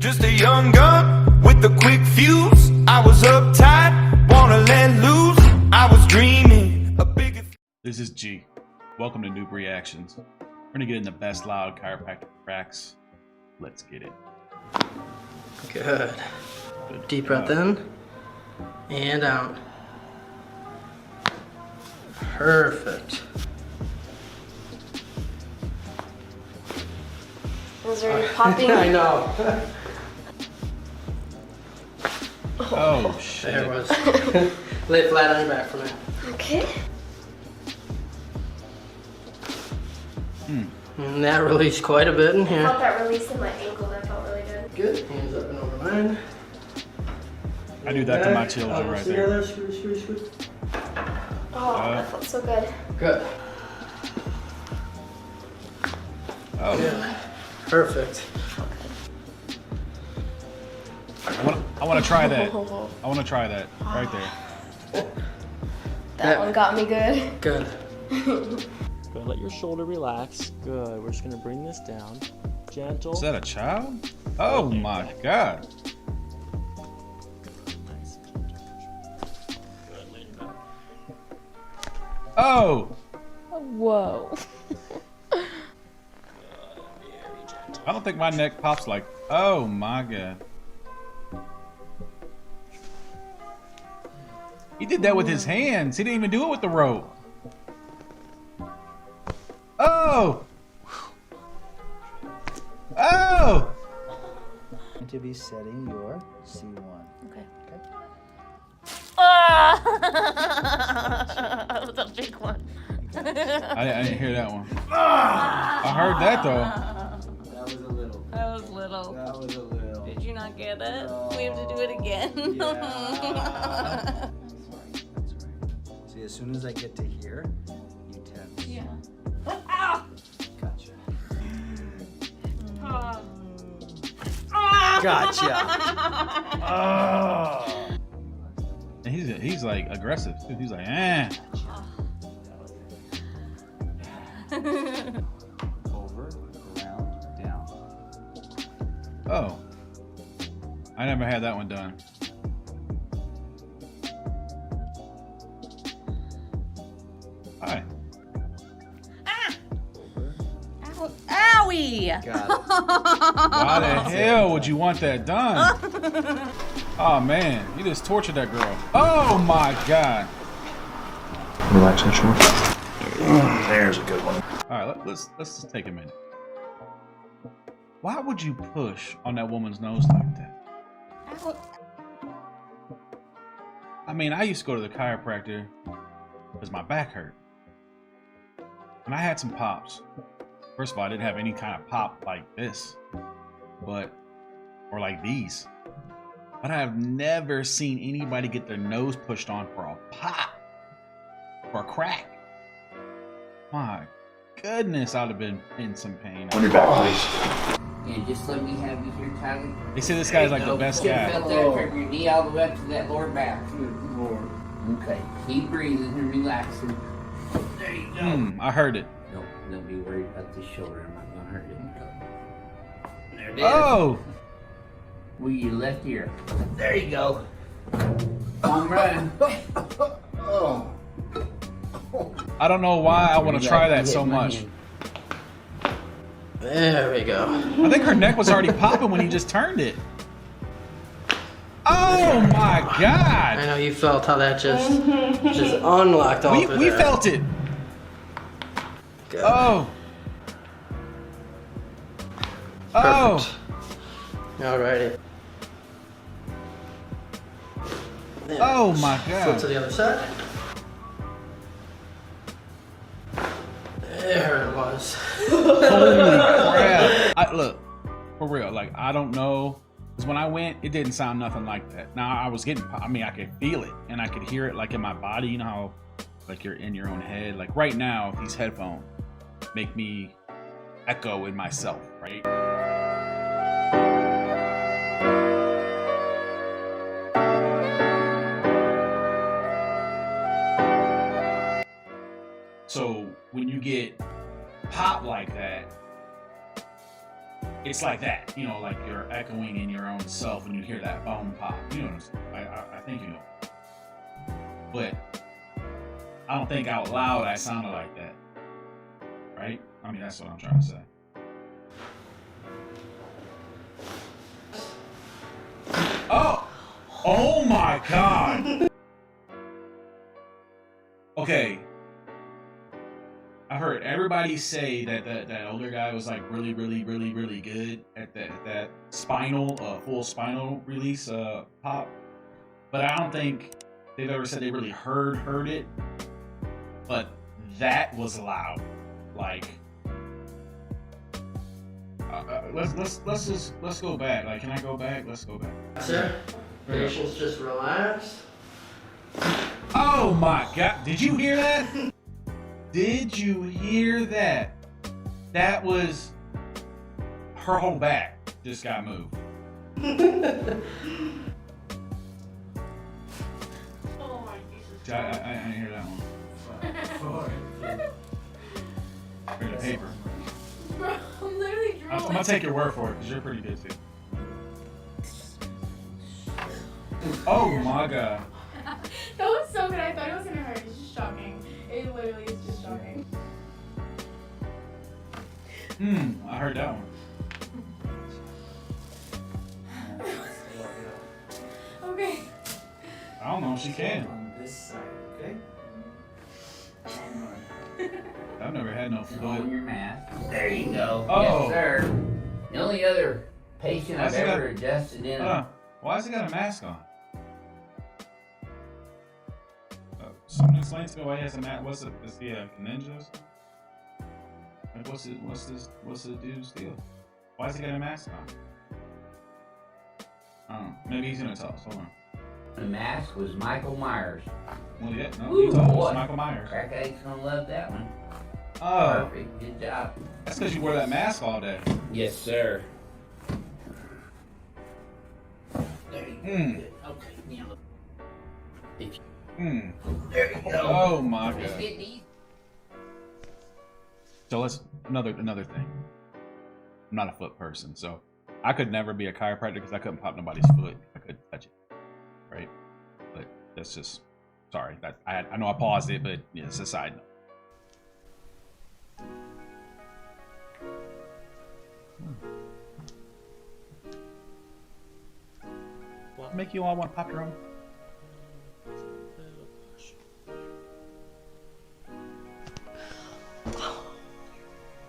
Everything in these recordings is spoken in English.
Just a young gun with a quick fuse. I was uptight, wanna let loose. I was dreaming a bigger. This is G. Welcome to Newb Reactions. We're gonna get in the best loud chiropractic cracks. Let's get it. Good. Deep breath in and out. Perfect. Was there any popping? I know. Oh shit. There it was. Lay flat on your back for me. Okay. And that released quite a bit in I felt here. that release in my ankle. That felt really good. Good. Hands up and over mine. I do that to my children right there. Screw. Oh, that felt so good. Good. Oh, Good. Perfect. I want to try that. I want to try that right there. That one got me good. Good. Good, let your shoulder relax. Good, we're just gonna bring this down. Gentle. Is that a child? Oh my god. Nice and gentle. Good, lay it back. Oh, Whoa. Good, very gentle. I don't think my neck pops like. Oh my god. He did that with his hands. He didn't even do it with the rope. Oh! Oh! To be setting your C1. Okay. Okay. Ah! That was a big one. I didn't hear that one. I heard that though. That was a little. That was little. That was a little. Did you not get it? No. We have to do it again. Yeah. That's right. That's right. See, as soon as I get to here, you tense. Yeah. Ow! Gotcha. Gotcha. Oh. And he's like aggressive too. He's like, eh. Over, around, down. Oh. I never had that one done. Hi. Over. Owie! Got it. Why the hell would you want that done? Oh man, you just tortured that girl. Oh my god. Relax that shoulder. There's a good one. All right, let's just take a minute. Why would you push on that woman's nose like that? I mean, I used to go to the chiropractor because my back hurt. And I had some pops. First of all, I didn't have any kind of pop like this, or like these. But I have never seen anybody get their nose pushed on for a pop, for a crack. My goodness, I'd have been in some pain. On your back, please. Yeah, just let me have you here, Tyler. They say this guy's like the best guy. Felt that from your knee all the way up to that lower back. Good Lord. Okay, keep breathing and relaxing. There you go. I heard it. Don't be worried about this shoulder. I'm not gonna hurt it. There it is. Oh! With your left ear. There you go. I'm running. Oh. I don't know why I want to try that so much. There we go. I think her neck was already popping when he just turned it. Oh my I god! know you felt how that just unlocked all through We there. felt it. Good. Oh. Oh. Alrighty. Then Oh my flip to god. the other side. There it was. Holy crap. Look, for real, like, I don't know. Because when I went, it didn't sound nothing like that. Now, I was getting, I mean, I could feel it. And I could hear it, like, in my body. You know how, like, you're in your own head. Like, right now, these headphones make me echo in myself, right? So when you get pop like that, it's like that, you know, like you're echoing in your own self when you hear that bone pop. You know, I think you know. But I don't think out loud I sounded like that, right? I mean, that's what I'm trying to say. Oh my God. Okay. I heard everybody say that that older guy was like really good at that spinal, full spinal release pop. But I don't think they've ever said they really heard it. But that was loud. Like, let's go back. Like, can I go back? Let's go back. Sir, patients, just relax. Oh my God! Did you hear that? Did you hear that? That was her whole back just got moved. Oh my Jesus. I didn't hear that one. Here's the paper. Bro, I'm literally I'm drooling. gonna take your word for it because you're pretty good too. Oh my God! That was so good. I thought it was gonna hurt. It's just shocking. It literally is just shocking. I heard that one. Okay. I don't know if she can. On this side, okay? I've never had no Put on foot. your mask. There you go. Oh. Yes, sir. The only other patient I've That's got- ever adjusted in. Why has he got a mask on? Someone explain to me why he has a mask. What's it? Is he a ninja or something? Like what's the dude's deal? Why has he got a mask on? Maybe he's gonna tell us. Hold on. The mask was Michael Myers. Well, yeah, no, Ooh, he told boy. us Michael Myers. Crack addicts gonna love that one. Oh, Perfect. Good job. that's because you wear that mask all day. Yes, sir. There you go. Mm. Good. Okay, now. If you, There you go. Oh my Just God. get these. So let's another thing. I'm not a foot person, so I could never be a chiropractor because I couldn't pop nobody's foot. I couldn't touch it, right? But that's just sorry. That I know I paused it, but yeah, it's a side note. What make you all want to pop your own?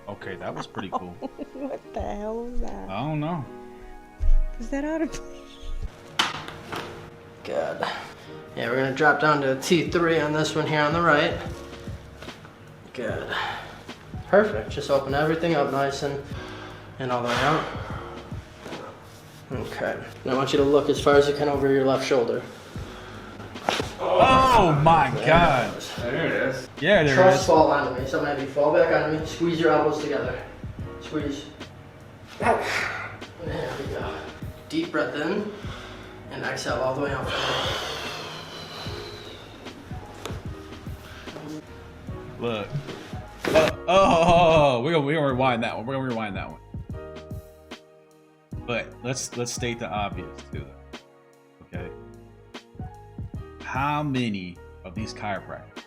Okay, that was pretty cool. What the hell was that? I don't know. Is that out of Good. Yeah, we're gonna drop down to a T3 on this one here on the right. Good. Perfect. Just open everything up nice and all the way out. Okay. And I want you to look as far as you can over your left shoulder. Oh my God! There it is. Yeah, there Trust is. fall onto me. So maybe fall back onto me. Squeeze your elbows together. Squeeze. There we go. Deep breath in and exhale all the way out. Look. We're gonna rewind that one. We're gonna rewind that one. But let's state the obvious too. Okay. How many of these chiropractors,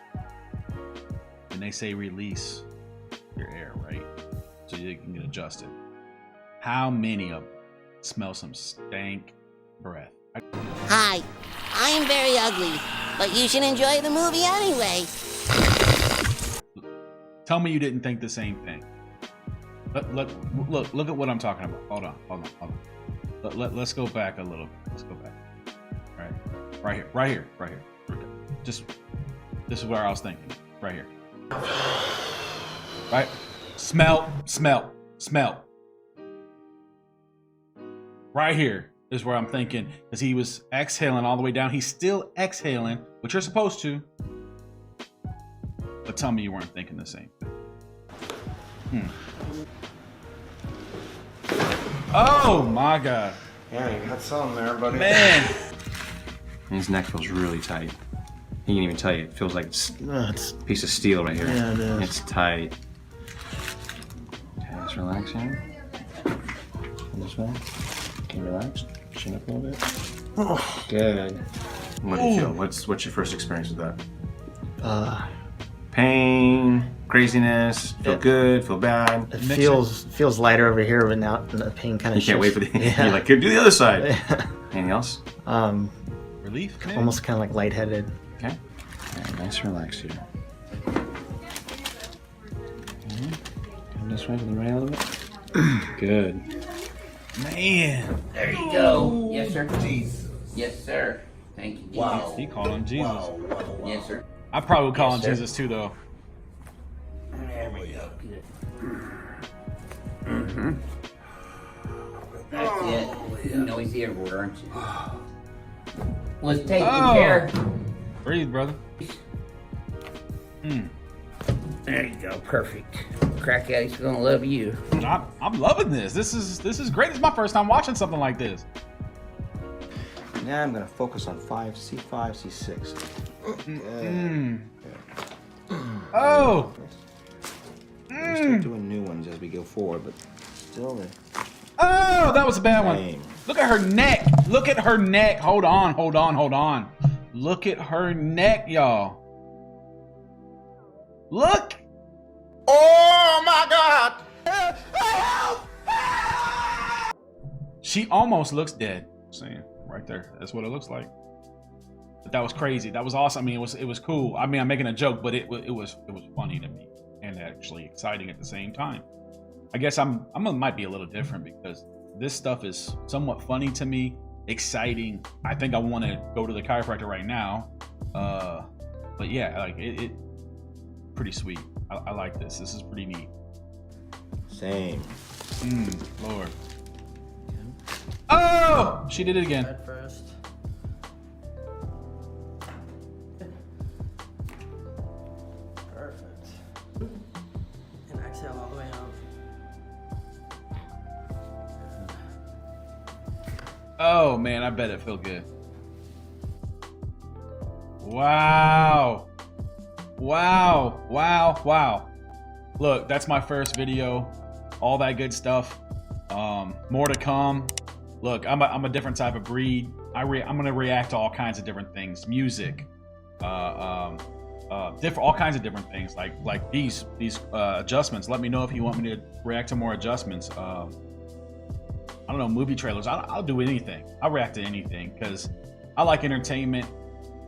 when they say release your air, right? So you can get adjusted. How many of them smell some stank breath? Hi, I am very ugly, but you should enjoy the movie anyway. Tell me you didn't think the same thing. Look at what I'm talking about. Hold on. Let's go back a little bit. Let's go back. All right. Right here. Just, this is where I was thinking. Right here. Right? Smell. Right here is where I'm thinking, because he was exhaling all the way down. He's still exhaling, which you're supposed to. But tell me you weren't thinking the same thing. Oh my God. Yeah, you got something there, buddy. Man. His neck feels really tight. He can even tell you, it feels like it's a piece of steel right here. Yeah, it is. It's tight. Okay, let's relax here. This way. Can you relax? Chin up a little bit. Good. What do you feel? What's your first experience with that? Pain, craziness, feel good, feel bad. It feels lighter over here, but now the pain kind of. You can't wait for the. You're like, do the other side. Anything else? Relief. Maybe? Almost kind of like lightheaded. Okay. Right, nice and relaxed here. Come this way to the right a little bit. Good. Man. There you go. Yes, sir. Jesus. Yes, sir. Thank you. Wow. He called him Jesus. Yes, sir. I probably would call him Yes, sir. Jesus too, though. There we go. Good. Mm-hmm. That's it. You know he's everywhere, aren't you? Was taking care. Breathe, brother. There you go. Perfect. Crack Addict's gonna love you. I'm loving this. This is great. It's my first time watching something like this. Now I'm gonna focus on 5, C5, C6. Oh. We start doing new ones as we go forward, but still there. Oh, that was a bad one. Same. Look at her neck. Look at her neck. Hold on. Look at her neck, y'all. Look. Oh my God! She almost looks dead. Saying right there. That's what it looks like. But that was crazy. That was awesome. I mean, it was cool. I mean, I'm making a joke, but it was funny to me and actually exciting at the same time. I guess I might be a little different because this stuff is somewhat funny to me, exciting. I think I want to go to the chiropractor right now. But yeah, like it pretty sweet. I like this. This is pretty neat. Same. Lord. Oh! She did it again. Head first. Perfect. And exhale all the way out. Oh man, I bet it felt good. Wow. Wow. Look, that's my first video. All that good stuff. More to come. Look, I'm a different type of breed. I'm gonna react to all kinds of different things. Music, all kinds of different things. Like these adjustments. Let me know if you want me to react to more adjustments. I don't know, movie trailers. I'll do anything. I'll react to anything because I like entertainment.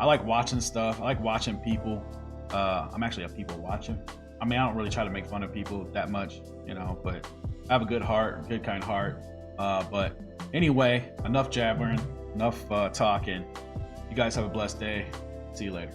I like watching stuff. I like watching people. I'm actually a people watcher. I mean, I don't really try to make fun of people that much, you know, but I have a good heart, good kind heart. But anyway, enough jabbering, enough talking. You guys have a blessed day. See you later.